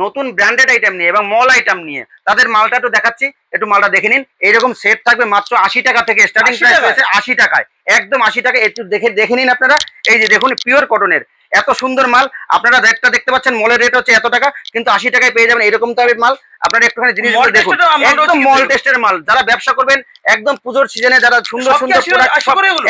নতুন branded item নিয়ে এবং মল আইটেম নিয়ে তাদের মালটা একটু দেখাচ্ছি, একটু মালটা দেখে নিন। এইরকম সেট থাকবে মাত্র 80 টাকা থেকে, স্টার্টিং প্রাইস রয়েছে 80 টাকায়, একদম 80 টাকা। একটু দেখে নিন আপনারা। এই যে দেখুন পিওর কটনের এত সুন্দর মাল, আপনারা রেটটা দেখতে পাচ্ছেন, মলের রেট হচ্ছে এত টাকা, কিন্তু 80 টাকায় পেয়ে যাবেন এরকম টাইপের মাল। আপনারা একটুখানি জিনিসগুলো দেখুন, একদম মল টেস্টের মাল। যারা ব্যবসা করবেন একদম পুজোর সিজনে, যারা সুন্দর সুন্দর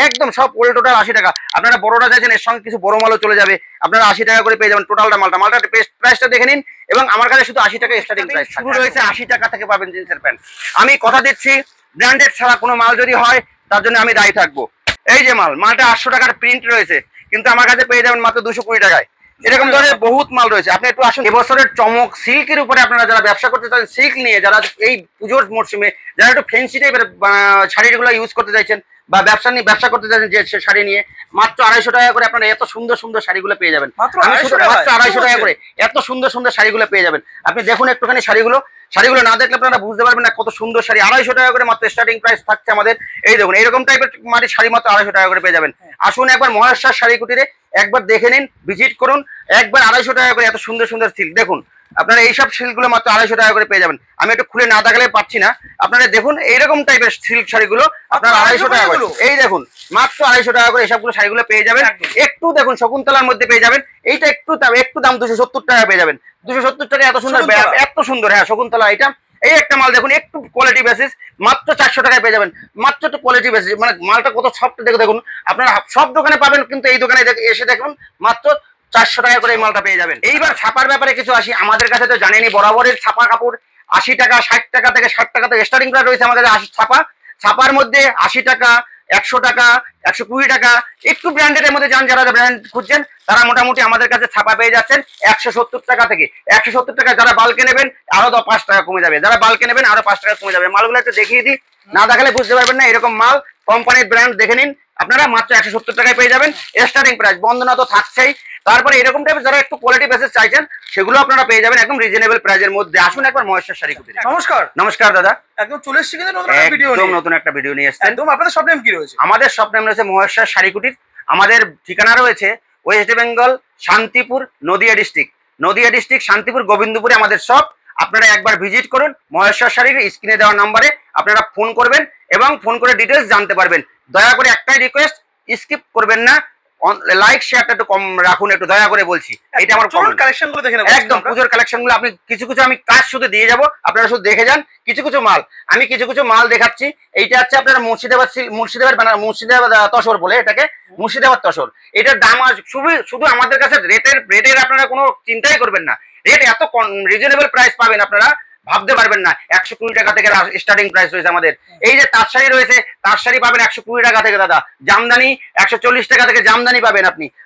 একদম সব ওল টোটাল 80 টাকা। আপনারা বড়টা চাইছেন, এর সঙ্গে কিছু বড় মালও চলে যাবে, আপনারা 80 টাকা করে পেয়ে যাবেন টোটালটা মালটা প্রাইসটা দেখে নিন। এবং আমার কাছে শুধু 80 টাকা স্টার্টিং প্রাইস শুরু রয়েছে, 80 টাকা থেকে পাবেন জিন্সের প্যান্ট। আমি কথা দিচ্ছি, ব্র্যান্ডেড ছাড়া কোনো মাল যদি হয় তার জন্য আমি দায়ী থাকবো। এই যে মালটা 800 টাকার প্রিন্ট রয়েছে, কিন্তু আমার কাছে পেয়ে যাবেন মাত্র 220 টাকায়। এরকম ধরনের বহুত মাল রয়েছে, আপনি একটু আসুন। এবছরের চমক সিল্কের উপরে আপনারা যারা ব্যবসা করতে চান, সিল্ক নিয়ে যারা এই পুজোর মরশুমে যারা একটু ফ্যান্সি টাইপের শাড়িগুলো ইউজ করতে চাইছেন বা ব্যবসা করতে চাইছেন, যে শাড়ি নিয়ে মাত্র 250 টাকা করে আপনারা এত সুন্দর সুন্দর শাড়িগুলো পেয়ে যাবেন। মাত্র 250 টাকা করে এত সুন্দর সুন্দর শাড়িগুলো পেয়ে যাবেন। আপনি দেখুন একটুখানি শাড়িগুলো না দেখলে আপনারা বুঝতে পারবেন না কত সুন্দর শাড়ি। 250 টাকা করে মাত্র স্টার্টিং প্রাইস থাকছে আমাদের। এই দেখুন এইরকম টাইপের শাড়ি মাত্র 250 টাকা করে পেয়ে যাবেন। আসুন একবার মহেশ্বর শাড়ি কুটিরে একবার দেখে নিন, ভিজিট করুন একবার। 250 টাকা করে এত সুন্দর সুন্দর সিল্ক দেখুন। আপনারা এইসব সিল্কগুলো মাত্র 250 টাকা করে পেয়ে যাবেন। আমি একটু খুলে না দেখালে পাচ্ছি না, আপনারা দেখুন এইরকম টাইপের সিল্ক শাড়িগুলো আপনারা 250 টাকা করে, এই দেখুন মাত্র 250 টাকা করে এসবগুলো শাড়িগুলো পেয়ে যাবেন। একটু দেখুন শকুন্তলার মধ্যে পেয়ে যাবেন, এইটা একটু দাম 270 টাকা পেয়ে যাবেন। 270 টাকা এত সুন্দর হ্যাঁ শকুন্তলা আইটেম। এই একটা মাল দেখুন একটু কোয়ালিটি বেসিস, মাত্র 400 টাকায় পেয়ে যাবেন। মাত্র একটু কোয়ালিটি বেসিস, মানে মালটা কত সফট দেখুন। আপনারা সব দোকানে পাবেন, কিন্তু এই দোকানে এসে দেখুন মাত্র 400 টাকা করে এই মালটা পেয়ে যাবেন। এইবার ছাপার ব্যাপারে কিছু আসি। আমাদের কাছে তো জানেনই বরাবরের ছাপা কাপড় 80 টাকা, 60 টাকা থেকে 60 টাকা থেকে স্টার্টিং প্রাইস রয়েছে আমাদের ছাপার মধ্যে 80 টাকা, 100 টাকা, 120 টাকা। একটু ব্র্যান্ডের মধ্যে যান, যারা ব্র্যান্ড খুঁজছেন তারা মোটামুটি আমাদের কাছে ছাপা পেয়ে যাচ্ছেন 170 টাকা থেকে। 170 টাকা যারা বাল্কে নেবেন আরো 5 টাকা কমে যাবে, যারা বাল্কে নেবেন আরো 5 টাকা কমে যাবে। মালগুলো একটু দেখিয়ে দিই, না দেখালে বুঝতে পারবেন না। এরকম মাল কোম্পানির ব্র্যান্ড দেখে নিন, আপনারা মাত্র 170 টাকায় পেয়ে যাবেন স্টার্টিং প্রাইস। বন্দনা তো থাকছেই, তারপরে এরকম টাইপের যারা একটু কোয়ালিটি বেসিস চাইছেন সেগুলো আপনারা পেয়ে যাবেন একদম রিজনেবল প্রাইসের মধ্যে। আসুন একবার মহেশ্বর শাড়ি কুটিরে। নমস্কার দাদা, একদম চলে এসেছি কিন্তু নতুন একটা ভিডিও নিয়ে এসেছেন। একদম আপনাদের শপ নেম কি রয়েছে? আমাদের শপ নেম রয়েছে মহেশ্বর শাড়ি কুটির। আমাদের ঠিকানা রয়েছে ওয়েস্ট বেঙ্গল, শান্তিপুর, নদিয়া ডিস্ট্রিক্ট শান্তিপুর গোবিন্দপুরে আমাদের শপ। আপনারা একবার ভিজিট করুন। মহেশ্বর শাড়ির স্ক্রিনে দেওয়া নম্বরে আপনারা ফোন করবেন এবং ফোন করে ডিটেলস জানতে পারবেন। দয়া করে একটাই রিকোয়েস্ট, স্কিপ করবেন না, লাইক শেয়ারটা একটু কম রাখুন, একটু দয়া করে বলছি। এটা আমার কালেকশনগুলো দেখে নেব, একদম পুজোর কালেকশনগুলো। আপনি কিছু আমি কাজ শুধু দিয়ে যাব, আপনারা শুধু দেখে যান। কিছু মাল আমি কিছু মাল দেখাচ্ছি। এইটা হচ্ছে আপনার মুর্শিদাবাদ তসর বলে এটাকে, মুর্শিদাবাদ তসর। এটার দাম শুধু আমাদের কাছে রেটের আপনারা কোনো চিন্তাই করবেন না। রেট এত রিজনেবল প্রাইস পাবেন, আপনারা ভাবতে পারবেন না। 120 টাকা থেকে স্টার্টিং প্রাইস রয়েছে আমাদের। এই যে তাঁত শাড়ি রয়েছে, তাঁত শাড়ি পাবেন 120 টাকা থেকে দাদা। জামদানি 140 টাকা থেকে জামদানি পাবেন।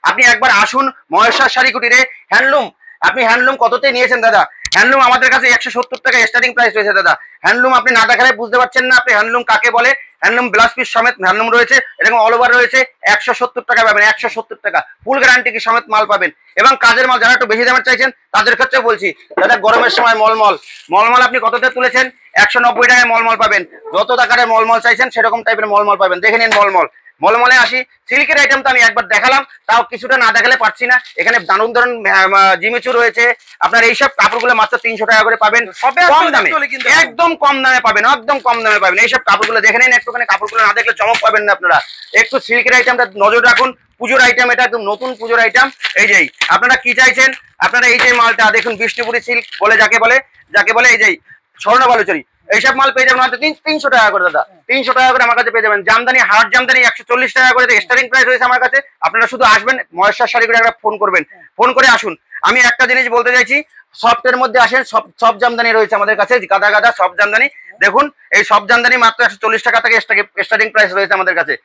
আপনি একবার আসুন মহেশ্বর শাড়ি কুটিরে। হ্যান্ডলুম, আপনি হ্যান্ডলুম কততে নিয়েছেন দাদা? হ্যান্ডলুম আমাদের কাছে 170 টাকা স্টার্টিং প্রাইস রয়েছে দাদা। হ্যান্ডলুম আপনি না দেখালে বুঝতে পারছেন না আপনি হ্যান্ডলুম কাকে বলে। হ্যান্ডলুম ব্লাউজ পিস সমেত হ্যান্ডলুম রয়েছে, এরকম অল ওভার রয়েছে। 170 টাকা পাবেন, 170 টাকা ফুল গ্যারান্টি কি সমেত মাল পাবেন। এবং কাজের মাল যারা একটু বেশি দামের চাইছেন তাদের ক্ষেত্রে বলছি দাদা, গরমের সময় মলমল আপনি কততে তুলেছেন? 190 টাকায় মলমল পাবেন। যত টাকার মলমল চাইছেন সেরকম টাইপের মলমল পাবেন। দেখে নিন মলমলে আসি। সিল্কের আইটেম তো আমি একবার দেখালাম, তাও কিছুটা না দেখালে পারছি না। এখানে দারুণ জিমিচু রয়েছে। আপনার এইসব কাপড়গুলো মাত্র 300 টাকা করে পাবেন, কম দামে, একদম কম দামে পাবেন, একদম কম দামে পাবেন। এইসব কাপড়গুলো দেখে নিন একটুখানি, কাপড়গুলো না দেখলে চমক পাবেন না আপনারা। একটু সিল্কের আইটেমটা নজর রাখুন। পুজোর আইটেম, এটা একদম নতুন পুজোর আইটেম। এই যে আপনারা কি চাইছেন, আপনারা এই যে মালটা দেখুন, বিষ্ণুপুরি সিল্ক বলে যাকে বলে এই যে স্বর্ণ বালুচরি, এইসব মাল পেয়ে যাবেন 300 টাকা করে দাদা। 300 টাকা করে আমার কাছে পেয়ে যাবেন। জামদানি, হার্ড জামদানি 140 টাকা করে স্টার্টিং প্রাইস রয়েছে আমার কাছে। আপনারা শুধু আসবেন মহেশ্বর শাড়ি করে, একটা ফোন করবেন, ফোন করে আসুন। আমি একটা জিনিস বলতে চাইছি, সফটের মধ্যে আসেন, সব জামদানি রয়েছে আমাদের কাছে, গাদা সব জামদানি। দেখুন এই সব জামদানি মাত্র 140 টাকা থেকে স্টার্টিং প্রাইস রয়েছে আমাদের কাছে।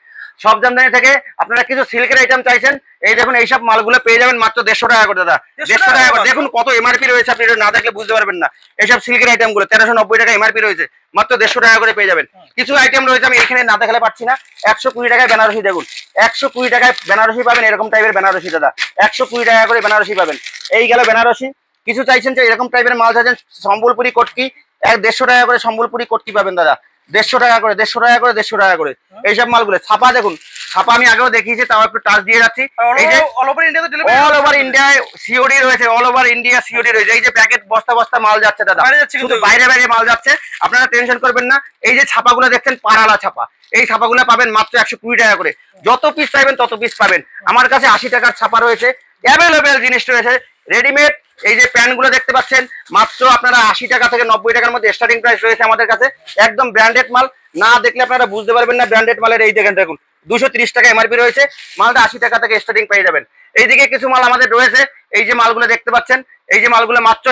সব জামদানি থেকে আপনারা কিছু সিল্কের আইটেম চাইছেন, এই দেখুন এইসব মালগুলো পেয়ে যাবেন মাত্র 150 টাকা করে দাদা। 150 টাকা করে দেখুন কত এমআরপি রয়েছে, আপনি এটা না দেখলে বুঝতে পারবেন না। এইসব সিল্কের আইটেম গুলো 1390 টাকা এমআরপি রয়েছে, মাত্র 150 টাকা করে পেয়ে যাবেন। কিছু আইটেম রয়েছে আমি এখানে না দেখালে পাচ্ছি না। 120 টাকায় বেনারসি দেখুন, 120 টাকায় বেনারসি পাবেন, এরকম টাইপের বেনারসি দাদা। 120 টাকা করে বেনারসি পাবেন। এই গেল বেনারসি। কিছু চাইছেন যে এরকম টাইপের মাল চাইছেন, সম্বলপুরি কটকি 150 টাকা করে সম্বলপুরি কটকি পাবেন দাদা। 150 টাকা করে, 150 টাকা করে, 150 টাকা করে এইসব মালগুলো। ছাপা দেখুন, ছাপা আমি আগেও দেখিয়েছি, তাও একটু টাচ দিয়ে যাচ্ছি। এই যে অল ওভার ইন্ডিয়াতে ডেলিভারি, অল ওভার ইন্ডিয়ায় সিওডি রয়েছে, অল ওভার ইন্ডিয়া সিওডি রয়েছে। এই যে প্যাকেট বস্তা বস্তা মাল যাচ্ছে দাদা, বাইরে যাচ্ছে, কিন্তু বাইরে বাইরে মাল যাচ্ছে, আপনারা টেনশন করবেন না। এই যে ছাপাগুলো দেখছেন পারালা ছাপা, এই ছাপাগুলো পাবেন মাত্র 120 টাকা করে। যত পিস চাইবেন তত পিস পাবেন। আমার কাছে 80 টাকার ছাপা রয়েছে, অ্যাভেলেবেল জিনিস রয়েছে রেডিমেড। এই যে প্যান্টগুলো দেখতে পাচ্ছেন মাত্র আপনারা 80 টাকা থেকে 90 টাকার মধ্যে স্টার্টিং প্রাইস রয়েছে আমাদের কাছে, একদম ব্র্যান্ডেড মাল। না দেখলে আপনারা বুঝতে পারবেন না ব্র্যান্ডেড মালের। এই দেখেন, দেখুন 230 টাকা এমআরপি রয়েছে, মালটা 80 টাকা থেকে স্টার্টিং পেয়ে যাবেন। এইদিকে কিছু মাল আমাদের রয়েছে, এই যে মালগুলো দেখতে পাচ্ছেন, এই যে মালগুলো মাত্র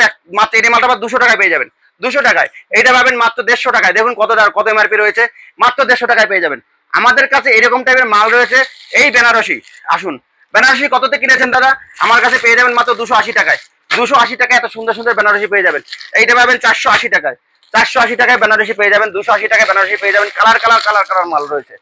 এই মালটা 200 টাকায় পেয়ে যাবেন, 200 টাকায়। এইটা পাবেন মাত্র 150 টাকায়। দেখুন কত এমআরপি রয়েছে, মাত্র 150 টাকায় পেয়ে যাবেন। আমাদের কাছে এরকম টাইপের মাল রয়েছে। এই বেনারসি, আসুন বেনারসি কততে কিনেছেন দাদা? আমার কাছে পেয়ে যাবেন মাত্র 280 টাকায়। 280 টাকায় এত সুন্দর সুন্দর বেনারসি পেয়ে যাবেন। এইটা পাবেন 480 টাকায়, 480 টাকায় বেনারসি পেয়ে যাবেন, 280 টাকায় বেনারসি পেয়ে যাবেন। কালার মাল রয়েছে।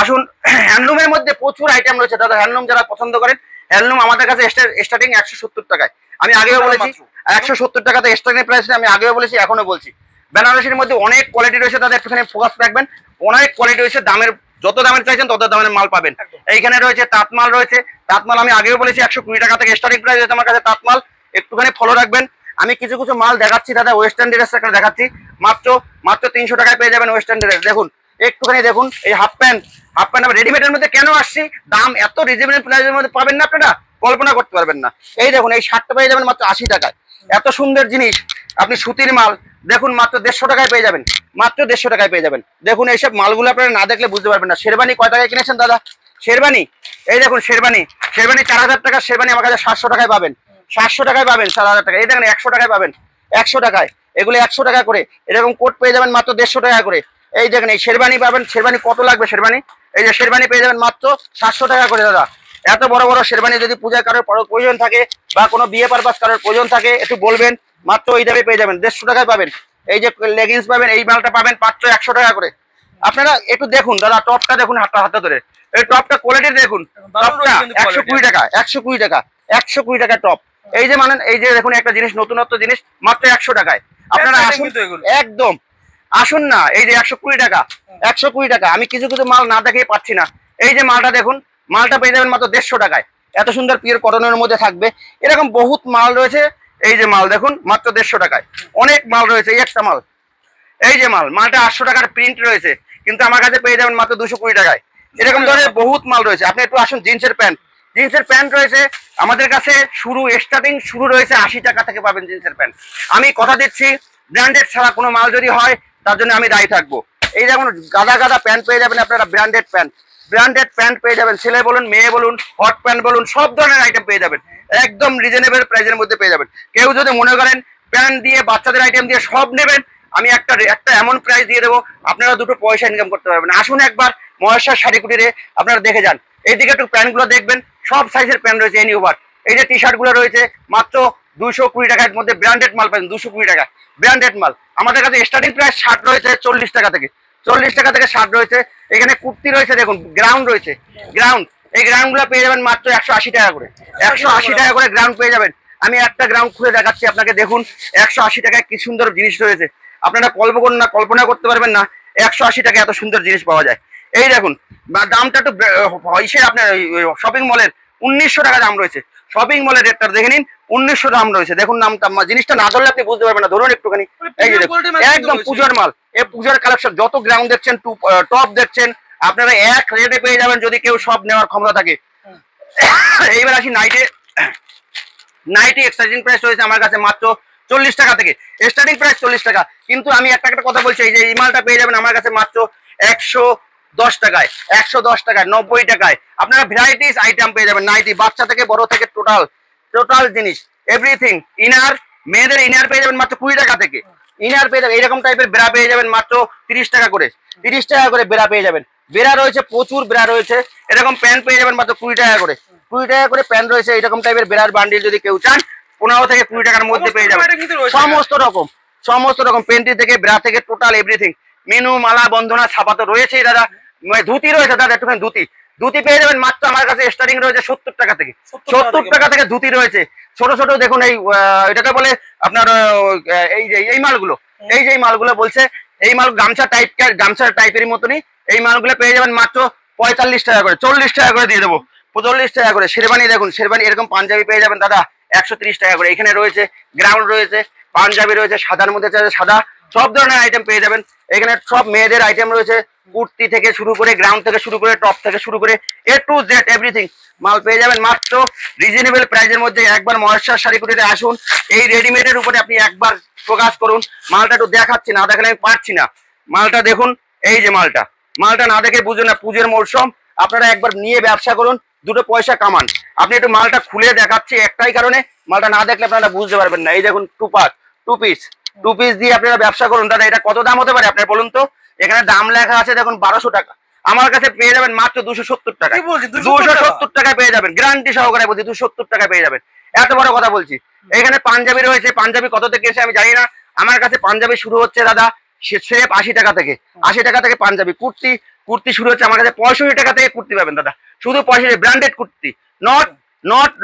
আসুন, হ্যান্ডলুমের মধ্যে প্রচুর আইটেম রয়েছে দাদা। হ্যান্ডলুম যারা পছন্দ করেন, হ্যান্ডলুম আমাদের কাছে স্টার্টিং 170 টাকায়। আমি আগেও বলেছি 170 টাকাতে স্টার্টিং প্রাইস, আমি আগেও বলেছি এখনো বলছি। বেনারসির মধ্যে অনেক কোয়ালিটি রয়েছে দাদা, একটুখানি ফোকাস রাখবেন। অনেক কোয়ালিটি রয়েছে, দামের যত দামের চাইছেন তত দামের মাল পাবেন। এইখানে রয়েছে তাঁতমাল রয়েছে, তাঁতমাল আমি আগেও বলেছি 120 টাকা থেকে স্টার্টিং প্রাইস রয়েছে আমার কাছে তাঁতমাল। একটুখানি ফলো রাখবেন। আমি কিছু কিছু মাল দেখাচ্ছি দাদা, ওয়েস্টার্ন ড্রেস একটা দেখাচ্ছি, মাত্র 300 টাকায় পেয়ে যাবেন ওয়েস্টার্ন ড্রেস। দেখুন একটুখানি দেখুন, এই হাফ প্যান্ট আমি রেডিমেডের মধ্যে কেন আসছি, দাম এত রিজনেবল প্রাইসের মধ্যে পাবেন না, আপনারা কল্পনা করতে পারবেন না। এই দেখুন, এই শার্টটা পেয়ে যাবেন মাত্র 80 টাকায়, এত সুন্দর জিনিস। আপনি সুতির মাল দেখুন মাত্র 150 টাকায় পেয়ে যাবেন, মাত্র 150 টাকায় পেয়ে যাবেন। দেখুন এইসব মালগুলো আপনারা না দেখলে বুঝতে পারবেন না। শেরবানি কয় টাকায় কিনেছেন দাদা? শেরবানি, এই দেখুন শেরবানি 4000 টাকা শেরবানি আমার কাছে 700 টাকায় পাবেন, 700 টাকায় পাবেন 4000 টাকা। এই দেখেন 100 টাকায় পাবেন, 100 টাকায়। এগুলো 100 টাকা করে। এরকম কোট পেয়ে যাবেন মাত্র 150 টাকা করে। এই দেখেন এই শেরবানি পাবেন, শেরবানি কত লাগবে শেরবানি, এই যে শেরবানি পেয়ে যাবেন মাত্র 700 টাকা করে দাদা। এত বড় বড় শেরবানি যদি পূজায় কারোর প্রয়োজন থাকে বা কোনো বিয়ে পারপাস কারোর প্রয়োজন থাকে, একটু বলবেন, মাত্র ওই দামে পেয়ে যাবেন, 150 টাকায় পাবেন। এই যে লেগিংস পাবেন, এই মালটা পাবেন মাত্র 100 টাকা করে। আপনারা একটু দেখুন দাদা, টপটা দেখুন, হাতে ধরে এই টপটা কোয়ালিটি দেখুন, টপটা 120 টাকা, 120 টাকা, 120 টাকা টপ। এই যে মানে এই যে দেখুন একটা জিনিস, নতুনত্ব জিনিস, মাত্র 100 টাকায়। আপনারা আসুন, একদম আসুন না। এই যে 120 টাকা, 120 টাকা। আমি কিছু কিছু মাল না দেখে পাচ্ছি না। এই যে মালটা দেখুন, মালটা পেয়ে যাবেন মাত্র 150 টাকায়। এত সুন্দর পিওর কটনের মধ্যে থাকবে, এরকম বহুত মাল রয়েছে। এই যে মাল দেখুন মাত্র 150 টাকায়, অনেক মাল রয়েছে। এই একটা মাল, এই যে মালটা 800 টাকার প্রিন্ট রয়েছে, কিন্তু আমার কাছে পেয়ে যাবেন মাত্র 220 টাকায়। এরকম ধরনের বহুত মাল রয়েছে। আপনি একটু আসুন, জিন্সের প্যান্ট রয়েছে আমাদের কাছে, স্টার্টিং শুরু রয়েছে 80 টাকা থেকে পাবেন জিন্সের প্যান্ট। আমি কথা দিচ্ছি, ব্র্যান্ডেড ছাড়া কোনো মাল যদি হয় তার জন্য আমি দায়ী থাকবো। এই যেমন গাদা প্যান্ট পেয়ে যাবেন আপনারা, ব্র্যান্ডেড প্যান্ট পেয়ে যাবেন, ছেলে বলুন মেয়ে বলুন, হট প্যান্ট বলুন, সব ধরনের আইটেম পেয়ে যাবেন, একদম রিজনেবল প্রাইসের মধ্যে পেয়ে যাবেন। কেউ যদি মনে করেন প্যান্ট দিয়ে বাচ্চাদের আইটেম দিয়ে সব নেবেন, আমি একটা এমন প্রাইস দিয়ে দেবো, আপনারা দুটো পয়সা ইনকাম করতে পারবেন। আসুন একবার মহেশ্বর শাড়ি কুটিরে, আপনারা দেখে যান। এইদিকে একটু প্যান্টগুলো দেখবেন, সব সাইজের প্যান্ট রয়েছে, এনি ওভার। এই যে টি শার্টগুলো রয়েছে মাত্র 220 টাকার মধ্যে, ব্র্যান্ডেড মাল পাবেন 220 টাকা, ব্র্যান্ডেড মাল। আমাদের কাছে স্টার্টিং প্রাইস শার্ট রয়েছে 40 টাকা থেকে, 40 টাকা থেকে শার্ট রয়েছে। এখানে কুর্তি রয়েছে, দেখুন গ্রাউন্ড রয়েছে, গ্রাউন্ড। এই গ্রাউন্ডগুলো পেয়ে যাবেন মাত্র 180 টাকা করে, 180 টাকা করে গ্রাউন্ড পেয়ে যাবেন। আমি একটা গ্রাউন্ড খুলে দেখাচ্ছি আপনাকে, দেখুন 180 টাকায় কি সুন্দর জিনিস রয়েছে। আপনারা কল্পনা করতে পারবেন না 180 টাকা এত সুন্দর জিনিস পাওয়া যায়। এই দেখুন দামটা একটু আপনার শপিং মলের 1900 টাকা দাম রয়েছে, শপিং মলের রেটটা দেখে নিন, 1900 দাম রয়েছে। দেখুন নামটা, জিনিসটা না ধরলে আপনি বুঝতে পারবেন না, ধরুন একটুখানি। এই যে একদম পুজোর মাল, এই পুজোর কালেকশন, যত গ্রাউন্ড দেখছেন, টপ দেখছেন, আপনারা এক রেটে পেয়ে যাবেন যদি কেউ সব নেওয়ার ক্ষমতা থাকে। এইবার আসি নাইটি স্টার্টিং প্রাইস রয়েছে আমার কাছে মাত্র 40 টাকা থেকে, স্টার্টিং প্রাইস 40 টাকা। কিন্তু আমি একটা কথা বলছি, এই যে এই মালটা পেয়ে যাবেন আমার কাছে মাত্র 110 টাকায়, 110 টাকায়, 90 টাকায়। আপনারা ভ্যারাইটিস আইটেম পেয়ে যাবেন, নাইটি বাচ্চা থেকে বড় থেকে টোটাল জিনিস, এভরিথিং। ইনার, মেয়েদের ইনার পেয়ে যাবেন মাত্র 20 টাকা থেকে, ইনার পেয়ে যাবেন। এইরকম টাইপের বেড়া পেয়ে যাবেন মাত্র 30 টাকা করে, 30 টাকা করে বেড়া পেয়ে যাবেন। বেড়া রয়েছে, প্রচুর বেড়া রয়েছে। এরকম প্যান্ট পেয়ে যাবেন মাত্র 20 টাকা করে, 20 টাকা করে প্যান্ট রয়েছে। এইরকম টাইপের বেড়ার বান্ডিল যদি কেউ চান 15 থেকে 20 টাকার মধ্যে পেয়ে যাবেন। সমস্ত রকম পেন্টি থেকে, বেড়া থেকে, টোটাল এভরিথিং। মেনু, মালা, বন্ধনা, ছাপা তো রয়েছেই দাদা। ধুতি রয়েছে দাদা, একটুখানি ধুতি পেয়ে যাবেন মাত্র আমার কাছে স্টার্টিং রয়েছে 70 টাকা থেকে, 70 টাকা থেকে ধুতি রয়েছে। ছোট ছোট দেখুন, এই এটাকে বলে আপনার এই যে এই মালগুলো, এই যে মালগুলো বলছে এই মাল গামছা টাইপের মতনই এই মালগুলো পেয়ে যাবেন মাত্র 45 টাকা করে, 40 টাকা করে দিয়ে দেবো, 45 টাকা করে। শেরবানি দেখুন, শেরবানি এরকম পাঞ্জাবি পেয়ে যাবেন দাদা 130 টাকা করে। এখানে রয়েছে গ্রাউন্ড রয়েছে, পাঞ্জাবি রয়েছে, সাদার মধ্যে সাদা, সব ধরনের আইটেম পেয়ে যাবেন এখানে। সব মেয়েদের আইটেম রয়েছে, কুর্তি থেকে শুরু করে, গ্রাউন্ড থেকে শুরু করে, টপ থেকে শুরু করে, A to Z এভরিথিং মাল পেয়ে যাবেন মাত্র রিজনেবল প্রাইসের মধ্যে। একবার মহেশ্বর শাড়িকুটিতে আসুন, এই রেডিমেডের উপরে আপনি একবার ফোকাস করুন। মালটা একটু দেখাচ্ছি, না দেখালে আমি পারছি না। মালটা দেখুন, এই যে মালটা না দেখে বুঝুন না, পুজোর মরশুম, আপনারা একবার নিয়ে ব্যবসা করুন, দুটো পয়সা কামান। আপনি একটু মালটা খুলে দেখাচ্ছি একটাই কারণে, মালটা না দেখলে আপনারা বুঝতে পারবেন না। এই দেখুন টু পিস দিয়ে আপনারা ব্যবসা করুন দাদা। এটা কত দাম হতে পারে আপনার বলুন তো? এখানে দাম লেখা আছে দেখুন 1200 টাকা, আমার কাছে পেয়ে যাবেন মাত্র 270 টাকা। 270 টাকায় পেয়ে যাবেন, গ্যারান্টি সহকারে বলছি 270 টাকায় পেয়ে যাবেন। এত বড় কথা বলছি। এখানে পাঞ্জাবি রয়েছে, পাঞ্জাবি কত থেকে এসে আমি জানি না। আমার কাছে পাঞ্জাবি শুরু হচ্ছে দাদা সেফ 80 টাকা থেকে, 80 টাকা থেকে পাঞ্জাবি। কুর্তি শুরু হচ্ছে আমার কাছে 65 টাকা থেকে কুর্তি পাবেন দাদা, শুধু 65, branded kurti, not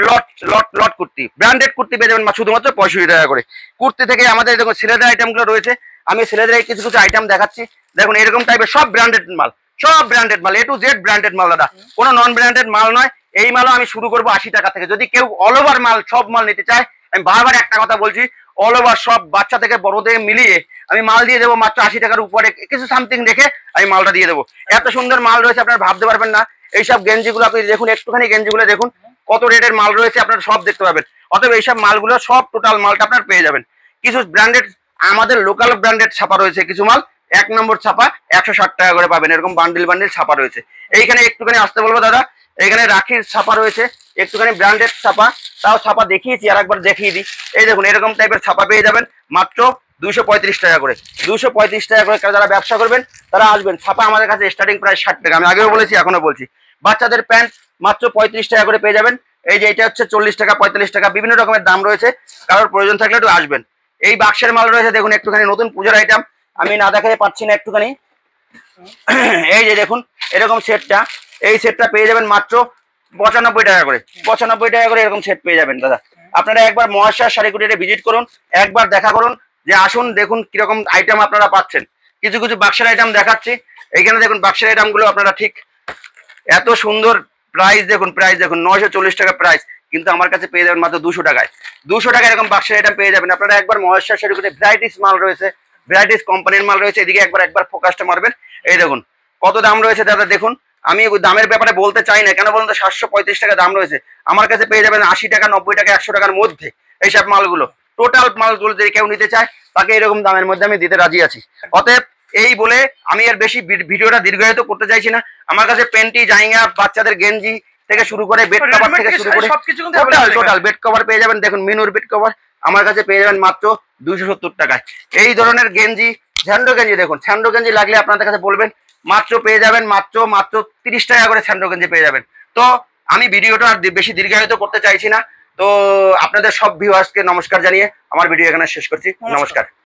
lot kurti, branded kurti পেয়ে যাবেন শুধুমাত্র 65 টাকা করে। কুর্তি থেকে আমাদের দেখুন ছেলেদের আইটেম গুলো রয়েছে, আমি ছেলেদের কিছু কিছু আইটেম দেখাচ্ছি। দেখুন এরকম টাইপের সব ব্র্যান্ডেড মাল, সব ব্র্যান্ডেড মাল, A to Z ব্র্যান্ডেড মাল দাদা, কোনো নন ব্র্যান্ডেড মাল নয়। এই মালও আমি শুরু করবো 80 টাকা থেকে। যদি কেউ অল ওভার মাল, সব মাল নিতে চায়, আমি বারবার একটা কথা বলছি, অল ওভার সব বাচ্চা থেকে বড় থেকে মিলিয়ে আমি মাল দিয়ে দেবো মাত্র 80 টাকার উপরে কিছু সামথিং রেখে আমি মালটা দিয়ে দেবো। এত সুন্দর মাল রয়েছে আপনারা ভাবতে পারবেন না। এইসব গেঞ্জিগুলো আপনি দেখুন, একটুখানি গেঞ্জিগুলো দেখুন কত রেটের মাল রয়েছে, আপনারা সব দেখতে পাবেন। অতএব এইসব মালগুলো সব টোটাল মালটা আপনার পেয়ে যাবেন। কিছু ব্র্যান্ডেড, আমাদের লোকাল ব্র্যান্ডেড ছাপা রয়েছে কিছু মাল, 1 নম্বর ছাপা 160 টাকা করে পাবেন, এরকম বান্ডিল ছাপা রয়েছে। এইখানে একটুখানি আসতে বলবো দাদা, এখানে রাখির ছাপা রয়েছে, একটুখানি ব্র্যান্ডেড ছাপা, তাও ছাপা দেখিয়েছি, আর একবার দেখিয়ে দিই। এই দেখুন এরকম টাইপের ছাপা পেয়ে যাবেন মাত্র 235 টাকা করে। 235 টাকা করে যারা ব্যবসা করবেন তারা আসবেন। ছাপা আমাদের কাছে স্টার্টিং প্রাইস 60 টাকা, আমি আগেও বলেছি এখনো বলছি। বাচ্চাদের প্যান্ট মাত্র 35 টাকা করে পেয়ে যাবেন। এই যে এটা হচ্ছে 40 টাকা, 45 টাকা, বিভিন্ন রকমের দাম রয়েছে। কারোর প্রয়োজন থাকলে একটু আসবেন। এই বাক্সের মাল রয়েছে দেখুন, একটুখানি নতুন পুজোর আইটেম, আমি না দেখাতে পারছি না একটুখানি। এই যে দেখুন এরকম সেটটা, এই সেটটা পেয়ে যাবেন মাত্র 95 টাকা করে, 95 টাকা করে এরকম সেট পেয়ে যাবেন দাদা। আপনারা একবার মহেশ্বর শাড়িকুটিতে ভিজিট করুন, একবার দেখা করুন, যে আসুন দেখুন কিরকম আইটেম আপনারা পাচ্ছেন। কিছু কিছু বাক্সের আইটেম দেখাচ্ছি, এইখানে দেখুন বাক্সের আইটেম গুলো আপনারা ঠিক এত সুন্দর প্রাইস দেখুন, 940 টাকা প্রাইস, কিন্তু আমার কাছে পেয়ে যাবেন মাত্র 200 টাকায়। 200 টাকা এরকম বাক্সের আইটেম পেয়ে যাবেন। আপনারা একবার মহেশ্বর শাড়িকুটিতে ভ্যারাইটিস মাল রয়েছে, ভ্যারাইটিস কোম্পানির মাল রয়েছে, এদিকে একবার ফোকাসটা মারবেন। এই দেখুন কত দাম রয়েছে দাদা দেখুন। আমি দামের ব্যাপারে বলতে চাই না, কেন বলুন তো, 735 টাকা দাম রয়েছে। আমার কাছে পেয়ে যাবেন 80 টাকা, 90 টাকা, 100 টাকার মধ্যে এইসব মালগুলো। টোটাল মালগুলো যদি কেউ নিতে চায় তাকে এরকম দামের মধ্যে আমি দিতে রাজি আছি। অতএব এই বলে আমি আর বেশি ভিডিওটা দীর্ঘায়িত করতে চাইছি না। আমার কাছে পেন্টি, জাইঙ্গা, বাচ্চাদের গেঞ্জি থেকে শুরু করে বেড কভার থেকে শুরু করে টোটাল বেড কভার পেয়ে যাবেন। দেখুন মিনুর বেড কভার আমার কাছে পেয়ে যাবেন মাত্র 270 টাকায়। এই ধরনের গেঞ্জি, স্যান্ডো গেঞ্জি দেখুন, স্যান্ডো গেঞ্জি লাগলে আপনাদের কাছে বলবেন, মাত্র পেয়ে যাবেন মাত্র 30 টাকা করে স্যান্ডো গেঞ্জি পেয়ে যাবেন। তো আমি ভিডিওটা আর বেশি দীর্ঘায়িত করতে চাইছি না। তো আপনাদের সব ভিউয়ার্সকে নমস্কার জানিয়ে আমার ভিডিও এখানে শেষ করছি। নমস্কার।